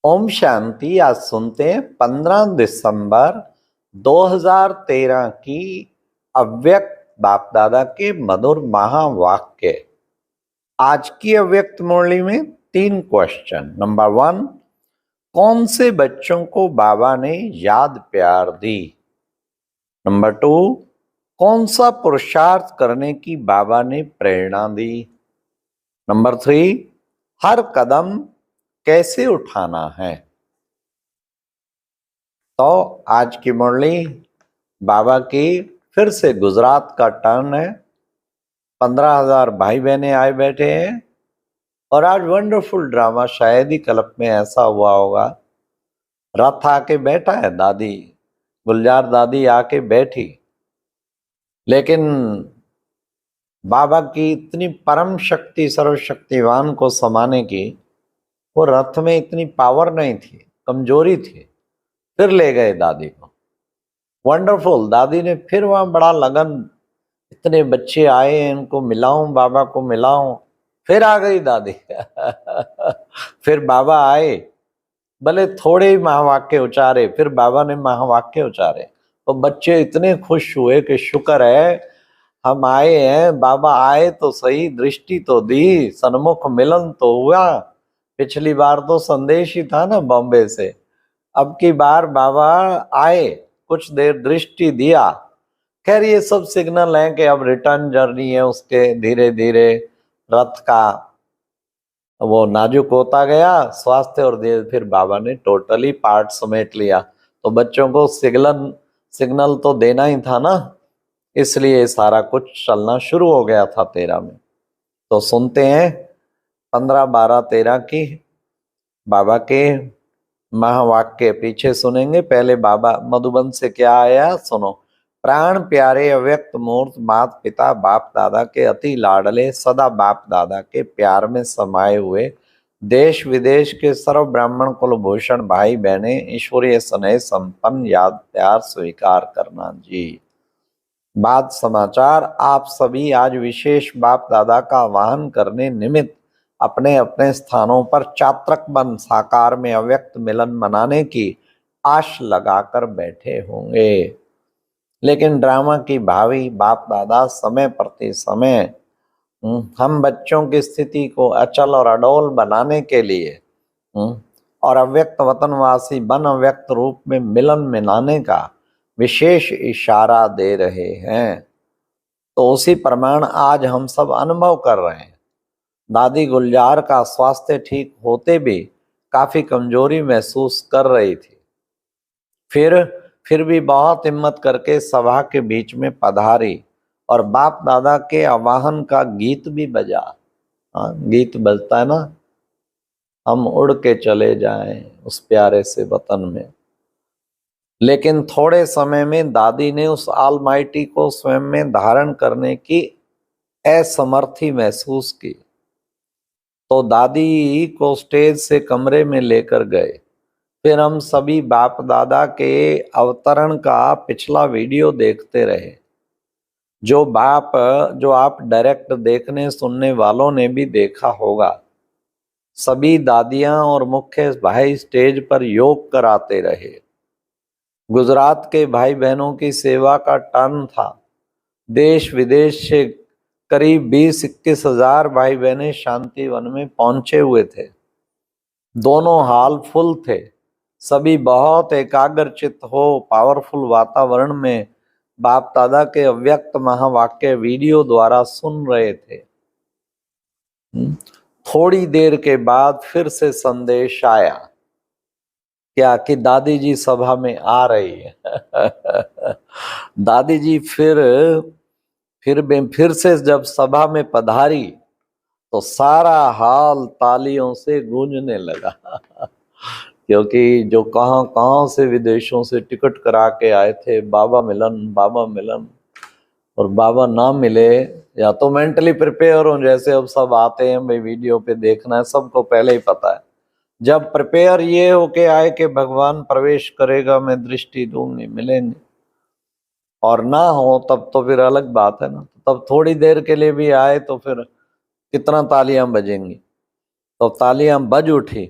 ओम शांति। आज सुनते हैं 15 दिसंबर 2013 की अव्यक्त बाप दादा के मधुर महावाक्य। आज की अव्यक्त मुरली में 3 क्वेश्चन। नंबर 1, कौन से बच्चों को बाबा ने याद प्यार दी? नंबर 2, कौन सा पुरुषार्थ करने की बाबा ने प्रेरणा दी? नंबर 3, हर कदम कैसे उठाना है? तो आज की मुरली बाबा की फिर से गुजरात का टर्न है। 15,000 भाई बहने आए बैठे हैं और आज वंडरफुल ड्रामा, शायद ही कल्प में ऐसा हुआ होगा। रथ आके बैठा है, दादी गुलजार दादी आके बैठी, लेकिन बाबा की इतनी परम शक्ति सर्वशक्तिवान को समाने की वो रथ में इतनी पावर नहीं थी, कमजोरी थी। फिर ले गए दादी को। वंडरफुल, दादी ने फिर वहां बड़ा लगन, इतने बच्चे आए हैं इनको मिलाऊं, बाबा को मिलाऊं। फिर आ गई दादी फिर बाबा आए, भले थोड़े ही महावाक्य उचारे, फिर बाबा ने महावाक्य उचारे तो बच्चे इतने खुश हुए कि शुक्र है हम आए हैं, बाबा आए तो सही, दृष्टि तो दी, सन्मुख मिलन तो हुआ। पिछली बार तो संदेश ही था ना बॉम्बे से, अब की बार बाबा आए, कुछ देर दृष्टि दिया। खैर ये सब सिग्नल है कि अब रिटर्न जर्नी है उसके, धीरे धीरे रथ का वो नाजुक होता गया स्वास्थ्य, और फिर बाबा ने टोटली पार्ट समेट लिया। तो बच्चों को सिग्नल तो देना ही था ना, इसलिए सारा कुछ चलना शुरू हो गया था 13 में। तो सुनते हैं 15, 12, 13 की बाबा के महावाक्य। पीछे सुनेंगे, पहले बाबा मधुबन से क्या आया सुनो। प्राण प्यारे अव्यक्त मूर्त माता पिता बाप दादा के अति लाडले, सदा बाप दादा के प्यार में समाये हुए देश विदेश के सर्व ब्राह्मण कुलभूषण भाई बहने, ईश्वरीय स्नेह संपन्न याद प्यार स्वीकार करना जी। बात समाचार, आप सभी आज विशेष बाप दादा का आवाहन करने निमित्त अपने अपने स्थानों पर चात्रक बन साकार में अव्यक्त मिलन मनाने की आश लगाकर बैठे होंगे। लेकिन ड्रामा की भावी बाप दादा समय प्रति समय हम बच्चों की स्थिति को अचल और अडोल बनाने के लिए और अव्यक्त वतनवासी बन अव्यक्त रूप में मिलन मनाने का विशेष इशारा दे रहे हैं। तो उसी प्रमाण आज हम सब अनुभव कर रहे हैं। दादी गुलजार का स्वास्थ्य ठीक होते भी काफी कमजोरी महसूस कर रही थी, फिर भी बहुत हिम्मत करके सभा के बीच में पधारी और बाप दादा के आवाहन का गीत भी बजा। हाँ, गीत बजता है ना, हम उड़ के चले जाएं उस प्यारे से वतन में। लेकिन थोड़े समय में दादी ने उस ऑलमाइटी को स्वयं में धारण करने की असमर्थी महसूस की। तो दादी को स्टेज से कमरे में लेकर गए। फिर हम सभी बाप दादा के अवतरण का पिछला वीडियो देखते रहे, जो आप डायरेक्ट देखने सुनने वालों ने भी देखा होगा। सभी दादियां और मुख्य भाई स्टेज पर योग कराते रहे। गुजरात के भाई बहनों की सेवा का टर्न था। देश विदेश से करीब 20-21 हजार भाई बहनें शांतिवन में पहुंचे हुए थे। दोनों हाल फुल थे। सभी बहुत एकाग्रचित हो पावरफुल वातावरण में बाप दादा के अव्यक्त महावाक्य वीडियो द्वारा सुन रहे थे। थोड़ी देर के बाद फिर से संदेश आया, क्या कि दादी जी सभा में आ रही है दादी जी फिर से जब सभा में पधारी तो सारा हाल तालियों से गूंजने लगा क्योंकि जो कहां से विदेशों से टिकट करा के आए थे, बाबा मिलन, और बाबा ना मिले या तो मेंटली प्रिपेयर हो, जैसे अब सब आते हैं भाई वीडियो पे देखना है, सबको पहले ही पता है। जब प्रिपेयर ये होके आए कि भगवान प्रवेश करेगा, मैं दृष्टि दूंगी, मिलेंगे, और ना हो तब तो फिर अलग बात है ना। तब थोड़ी देर के लिए भी आए तो फिर कितना तालियां बजेंगी। तो तालियां बज उठी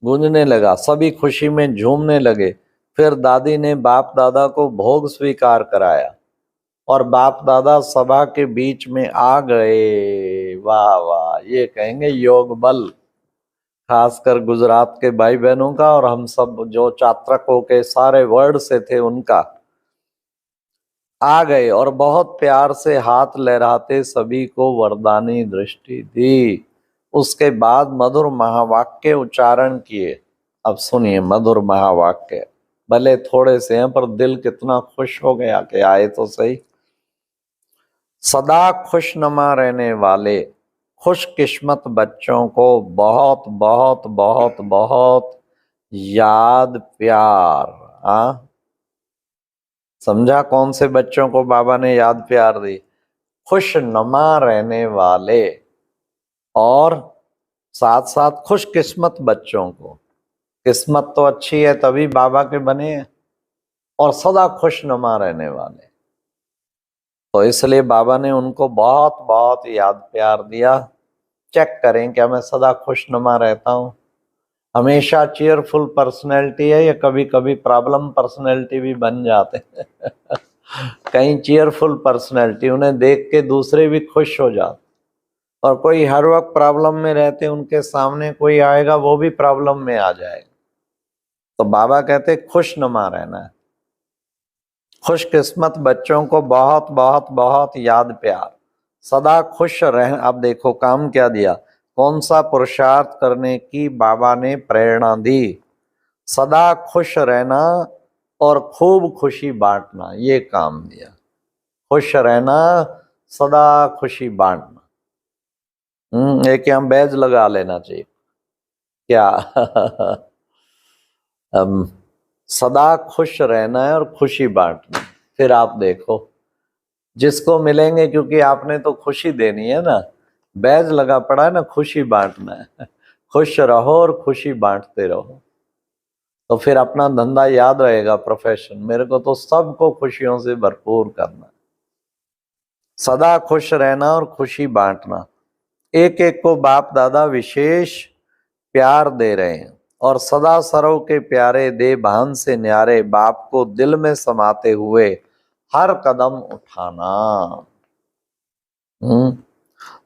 गूंजने लगा, सभी खुशी में झूमने लगे। फिर दादी ने बाप दादा को भोग स्वीकार कराया और बाप दादा सभा के बीच में आ गए। वाह वाह, ये कहेंगे योग बल, खासकर गुजरात के भाई बहनों का, और हम सब जो चात्रकों के सारे वर्ड से थे उनका। आ गए और बहुत प्यार से हाथ लहराते सभी को वरदानी दृष्टि दी। उसके बाद मधुर महावाक्य उच्चारण किए। अब सुनिए मधुर महावाक्य, भले थोड़े से हैं पर दिल कितना खुश हो गया कि आए तो सही। सदा खुशनुमा रहने वाले खुशकिस्मत बच्चों को बहुत बहुत बहुत बहुत याद प्यार। समझा कौन से बच्चों को बाबा ने याद प्यार दी? खुशनुमा रहने वाले और साथ साथ खुशकिस्मत बच्चों को। किस्मत तो अच्छी है तभी बाबा के बने हैं, और सदा खुशनुमा रहने वाले, तो इसलिए बाबा ने उनको बहुत बहुत याद प्यार दिया। चेक करें क्या मैं सदा खुशनुमा रहता हूँ, हमेशा चीयरफुल पर्सनैलिटी है या कभी कभी प्रॉब्लम पर्सनैलिटी भी बन जाते हैं। कहीं चीयरफुल पर्सनैलिटी, उन्हें देख के दूसरे भी खुश हो जाते, और कोई हर वक्त प्रॉब्लम में रहते, उनके सामने कोई आएगा वो भी प्रॉब्लम में आ जाएगा। तो बाबा कहते खुशनुमा रहना है। खुशकिस्मत बच्चों को बहुत बहुत बहुत याद प्यार, सदा खुश रह। अब देखो काम क्या दिया, कौन सा पुरुषार्थ करने की बाबा ने प्रेरणा दी? सदा खुश रहना और खूब खुशी बांटना, ये काम दिया। खुश रहना, सदा खुशी बांटना। एक यहाँ बैज लगा लेना चाहिए क्या? सदा खुश रहना है और खुशी बांटना। फिर आप देखो जिसको मिलेंगे, क्योंकि आपने तो खुशी देनी है ना, बैज लगा पड़ा है ना, खुशी बांटना है। खुश रहो और खुशी बांटते रहो, तो फिर अपना धंधा याद रहेगा, प्रोफेशन, मेरे को तो सबको खुशियों से भरपूर करना। सदा खुश रहना और खुशी बांटना। एक एक को बाप दादा विशेष प्यार दे रहे हैं, और सदा सरव के प्यारे दे भान से न्यारे बाप को दिल में समाते हुए हर कदम उठाना।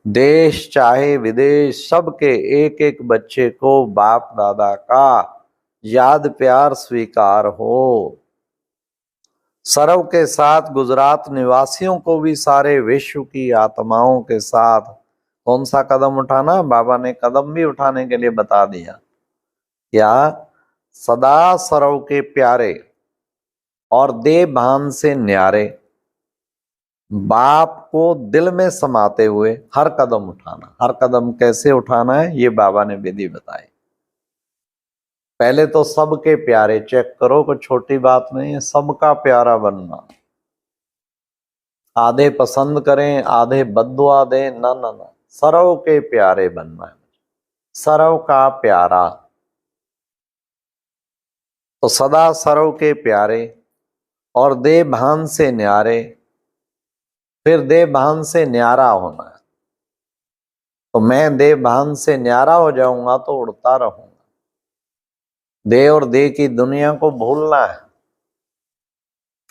देश चाहे विदेश सबके एक एक बच्चे को बाप दादा का याद प्यार स्वीकार हो। सरव के साथ गुजरात निवासियों को भी सारे विश्व की आत्माओं के साथ कौन सा कदम उठाना? बाबा ने कदम भी उठाने के लिए बता दिया। क्या? सदा सरव के प्यारे और दे भान से न्यारे बाप को दिल में समाते हुए हर कदम उठाना। हर कदम कैसे उठाना है ये बाबा ने विधि बताई। पहले तो सबके प्यारे, चेक करो, कोई छोटी बात नहीं है, सबका प्यारा बनना। आधे पसंद करें, आधे बद्दुआ दें, ना ना ना, सरव के प्यारे बनना है, सरव का प्यारा। तो सदा सरव के प्यारे और दे भान से न्यारे, फिर दे भान से न्यारा होना है। तो मैं दे भान से न्यारा हो जाऊंगा तो उड़ता रहूंगा। दे और दे की दुनिया को भूलना है।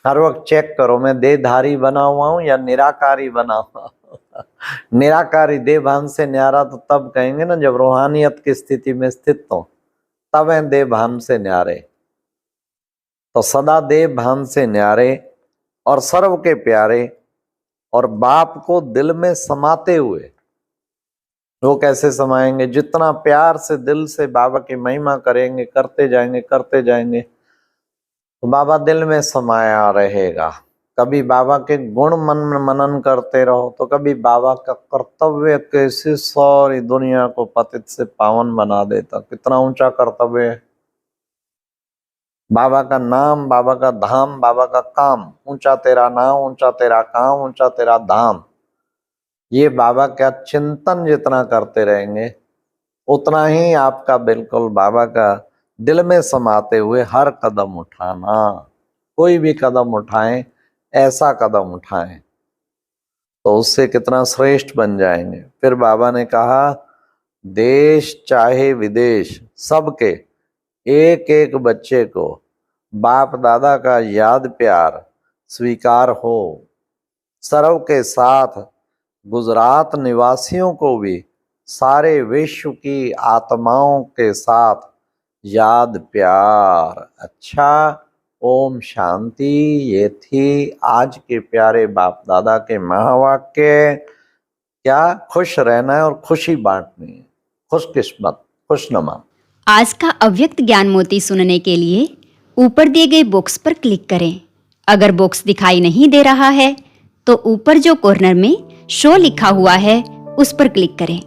हर वक्त चेक करो मैं देहधारी बना हुआ हूं या निराकारी बना हुआ हूं। निराकारी दे भान से न्यारा तो तब कहेंगे ना जब रूहानियत की स्थिति में स्थित हो, तब है दे भान से न्यारे। तो सदा दे भान से न्यारे और सर्व के प्यारे और बाप को दिल में समाते हुए। वो कैसे समाएंगे? जितना प्यार से दिल से बाबा की महिमा करेंगे, करते जाएंगे करते जाएंगे, तो बाबा दिल में समाया रहेगा। कभी बाबा के गुण मन में मनन करते रहो, तो कभी बाबा का कर्तव्य कैसे सारी दुनिया को पतित से पावन बना देता। कितना ऊंचा कर्तव्य है। बाबा का नाम, बाबा का धाम, बाबा का काम। ऊंचा तेरा नाम, ऊंचा तेरा काम, ऊंचा तेरा धाम। ये बाबा का चिंतन जितना करते रहेंगे उतना ही आपका बिल्कुल बाबा का दिल में समाते हुए हर कदम उठाना। कोई भी कदम उठाएं, ऐसा कदम उठाएं तो उससे कितना श्रेष्ठ बन जाएंगे। फिर बाबा ने कहा देश चाहे विदेश सबके एक एक बच्चे को बाप दादा का याद प्यार स्वीकार हो। सरव के साथ गुजरात निवासियों को भी सारे विश्व की आत्माओं के साथ याद प्यार। अच्छा, ओम शांति। ये थी आज के प्यारे बाप दादा के महावाक्य। क्या खुश रहना है और खुशी बांटनी है। खुशकिस्मत, खुशनुमा। आज का अव्यक्त ज्ञान मोती सुनने के लिए ऊपर दिए गए बॉक्स पर क्लिक करें। अगर बॉक्स दिखाई नहीं दे रहा है तो ऊपर जो कॉर्नर में शो लिखा हुआ है उस पर क्लिक करें।